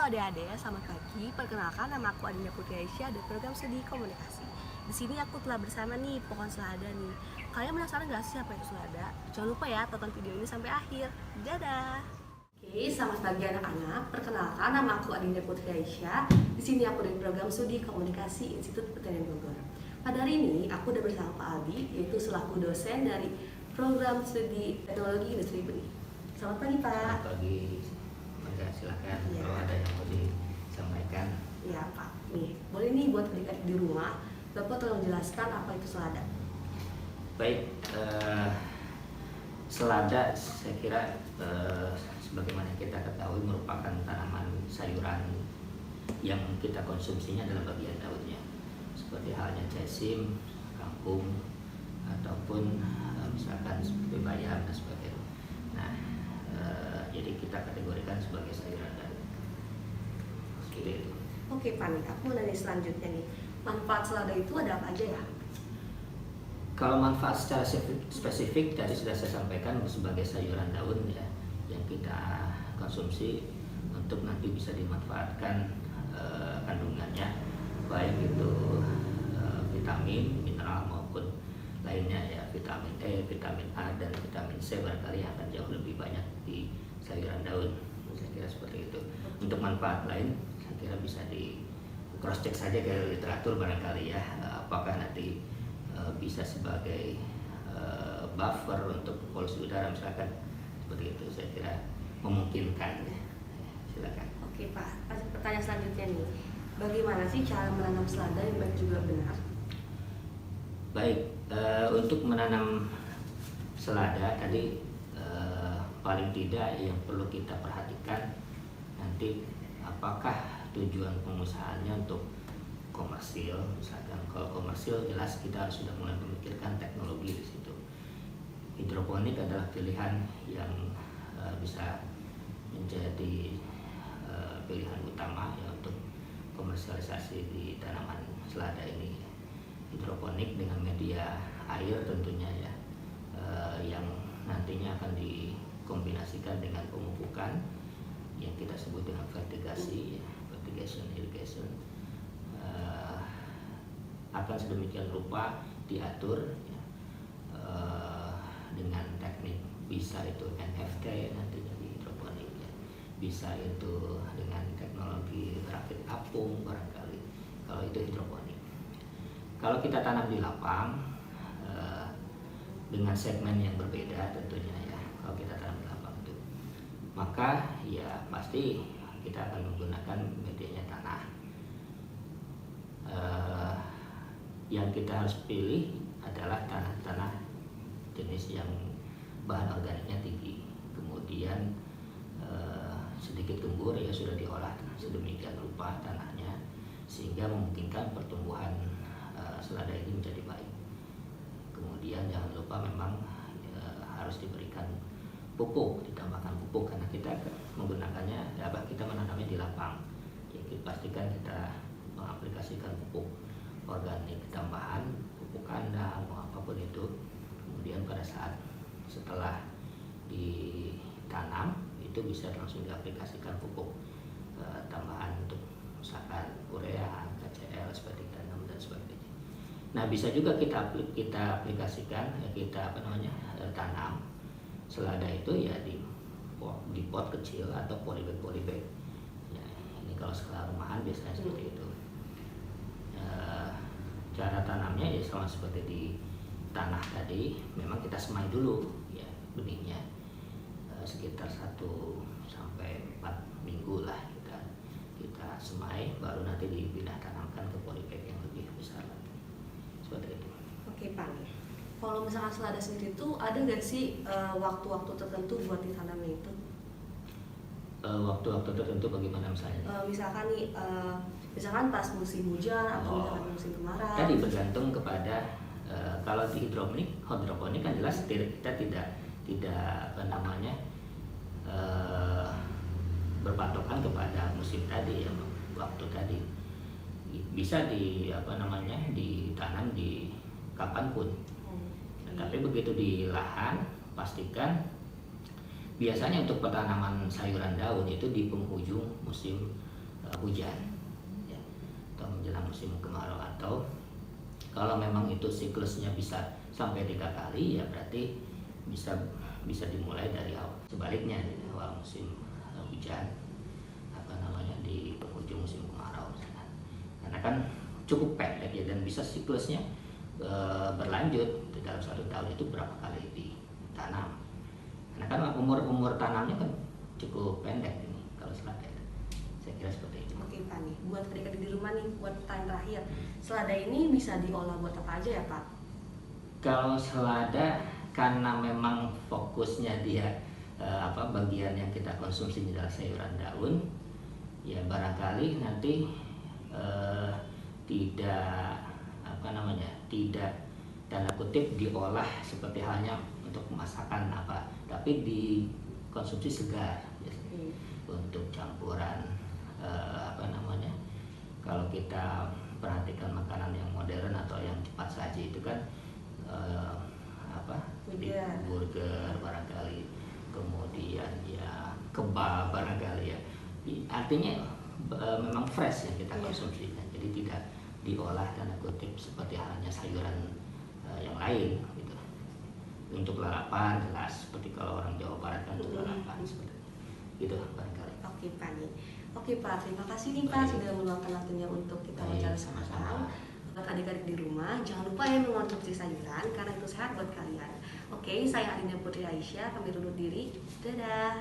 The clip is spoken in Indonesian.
adik-adik, selamat pagi. Perkenalkan, nama aku Adinda Putri Aisyah dari program studi komunikasi. Di sini aku telah bersama nih pohon selada nih. Kalian penasaran gak sih apa itu selada? Jangan lupa ya tonton video ini sampai akhir. Dadah. Oke, selamat pagi anak-anak. Perkenalkan, nama aku Adinda Putri Aisyah. Di sini aku dari program studi komunikasi Institut Pertanian Bogor. Pada hari ini aku udah bersama Pak Aldi, yaitu selaku dosen dari program studi teknologi industri benih. Selamat pagi Pak. Selamat pagi. Silakan Ya. kalau ada yang mau disampaikan. Ya Pak, nih boleh nih buat adik-adik di rumah, Bapak tolong jelaskan apa itu selada. Baik, selada saya kira sebagaimana kita ketahui merupakan tanaman sayuran yang kita konsumsinya dalam bagian daunnya, seperti halnya jasim, kangkung, ataupun misalkan seperti bayam dan sebagainya. Nah, jadi kita kategorikan sebagai sayuran daun. Seperti itu. Oke Pak, nih aku mau nanya selanjutnya nih, manfaat selada itu ada apa aja ya? Kalau manfaat secara spesifik tadi sudah saya sampaikan sebagai sayuran daun ya, yang kita konsumsi untuk nanti bisa dimanfaatkan kandungannya, baik itu vitamin, mineral maupun lainnya ya, vitamin E, vitamin A dan vitamin C barangkali akan jauh lebih banyak di sayuran daun. Saya kira seperti itu. Untuk manfaat lain saya kira bisa di cross check saja ke literatur barangkali ya, apakah nanti bisa sebagai buffer untuk polusi udara misalkan, seperti itu saya kira memungkinkan ya. Silakan. Oke Pak, pertanyaan selanjutnya nih, bagaimana sih cara menanam selada yang baik juga benar? Baik, untuk menanam selada tadi paling tidak yang perlu kita perhatikan nanti apakah tujuan pengusahaannya untuk komersil. Misalkan kalau komersil jelas kita harus sudah mulai memikirkan teknologi di situ. Hidroponik adalah pilihan yang bisa menjadi pilihan utama ya untuk komersialisasi di tanaman selada ini. Hidroponik dengan media air tentunya ya, yang nantinya akan dikombinasikan dengan pemupukan yang kita sebut dengan vertigasi, vertigation irrigation, akan sedemikian rupa diatur ya, dengan teknik, bisa itu NFT nantinya di hidroponik ya, bisa itu dengan teknologi rakit apung barangkali kalau itu hidroponik. Kalau kita tanam di lapang dengan segmen yang berbeda tentunya ya, kalau kita tanam di lapang itu maka ya pasti kita akan menggunakan medianya tanah. Yang kita harus pilih adalah tanah-tanah jenis yang bahan organiknya tinggi, kemudian sedikit gembur ya, sudah diolah sedemikian rupa tanahnya sehingga memungkinkan pertumbuhan selada ini menjadi baik. Kemudian jangan lupa memang harus diberikan pupuk, ditambahkan pupuk karena kita menggunakannya ya, kita menanamnya di lapang. Jadi pastikan kita mengaplikasikan pupuk organik tambahan, pupuk kandang atau apapun itu. Kemudian pada saat setelah ditanam itu bisa langsung diaplikasikan pupuk tambahan untuk misalkan urea, KCl seperti tanam dan sebagainya. Nah bisa juga kita aplikasikan ya, kita tanam selada itu ya di pot kecil atau polybag. Ya, ini kalau skala rumahan biasanya seperti itu. Cara tanamnya ya sama seperti di tanah tadi, memang kita semai dulu ya benihnya sekitar 1 sampai 4 minggu lah kita semai, baru nanti dipindah tanamkan ke polybag yang lebih besar lagi. Seperti itu. Oke Pak, kalau misalkan selada sendiri itu ada nggak sih waktu-waktu tertentu buat ditanamnya itu? Waktu-waktu tertentu bagaimana misalnya? Misalkan nih, misalkan pas musim hujan atau misalkan musim kemarau. Tadi bergantung kepada kalau di hidroponik kan jelas kita tidak berpatokan kepada musim tadi ya, waktu tadi bisa ditanam di kapanpun. Tapi begitu di lahan pastikan biasanya untuk penanaman sayuran daun itu di penghujung musim hujan, ya, atau menjelang musim kemarau, atau kalau memang itu siklusnya bisa sampai 3 kali, ya berarti bisa dimulai dari awal. Sebaliknya di awal musim hujan, di penghujung musim kemarau, karena kan cukup pendek ya, dan bisa siklusnya berlanjut dalam 1 tahun itu berapa kali ditanam. Karena kan umur tanamnya kan cukup pendek ini kalau selada. Saya kira seperti itu. Oke Pak nih, buat adik-adik di rumah nih, buat pertanyaan terakhir, selada ini bisa diolah buat apa aja ya Pak? Kalau selada karena memang fokusnya dia bagian yang kita konsumsi adalah sayuran daun, ya barangkali nanti tidak tanda kutip diolah seperti halnya untuk masakan tapi dikonsumsi segar biasanya. Untuk campuran kalau kita perhatikan makanan yang modern atau yang cepat saji itu kan burger barangkali, kemudian ya kebab barangkali ya, artinya memang fresh yang kita konsumsi, jadi tidak diolah tanda kutip seperti halnya sayuran yang lain gitu. Untuk lalapan jelas, seperti kalau orang Jawa Barat kan untuk lalapan seperti itu barangkali. Oke Pak nih, oke Pak, terima kasih nih Pak sudah meluangkan waktunya untuk kita wawancara sama-sama. Buat adik-adik di rumah, jangan lupa ya mengonsumsi sayuran karena itu sehat buat kalian. Oke, saya Alina Putri Aisyah, kami undur diri. Dadah.